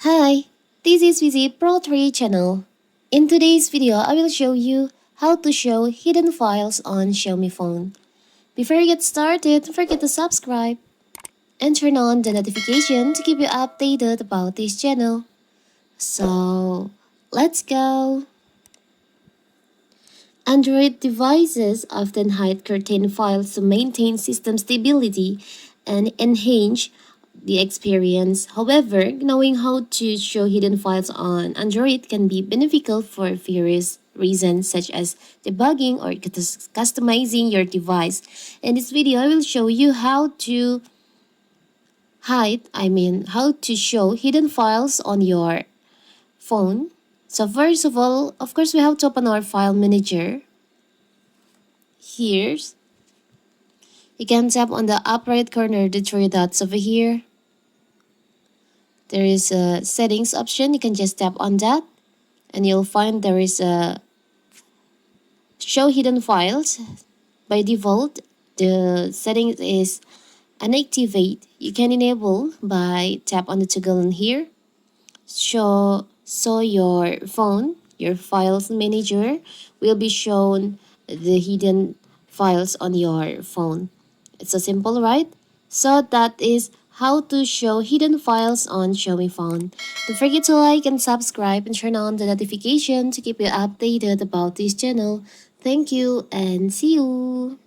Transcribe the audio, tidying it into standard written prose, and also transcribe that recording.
Hi, this is Visit Pro 3 channel. In today's video, I will show you how to show hidden files on Xiaomi phone. Before you get started, don't forget to subscribe and turn on the notification to keep you updated about this channel. So, let's go! Android devices often hide certain files to maintain system stability and enhance the experience. However, knowing how to show hidden files on Android can be beneficial for various reasons such as debugging or customizing your device. In this video, I will show you how to how to show hidden files on your phone. So first of all, of course, we have to open our file manager. Here's you can tap on the upper right corner, the three dots over here. There is a settings option. You can just tap on that and you'll find there is a show hidden files. By default, the settings is unactivate. You can enable by tap on the toggle in here. So your phone, your files manager will be shown the hidden files on your phone. It's so simple, right? So that is how to show hidden files on Xiaomi phone. Don't forget to like and subscribe and turn on the notification to keep you updated about this channel. Thank you and see you!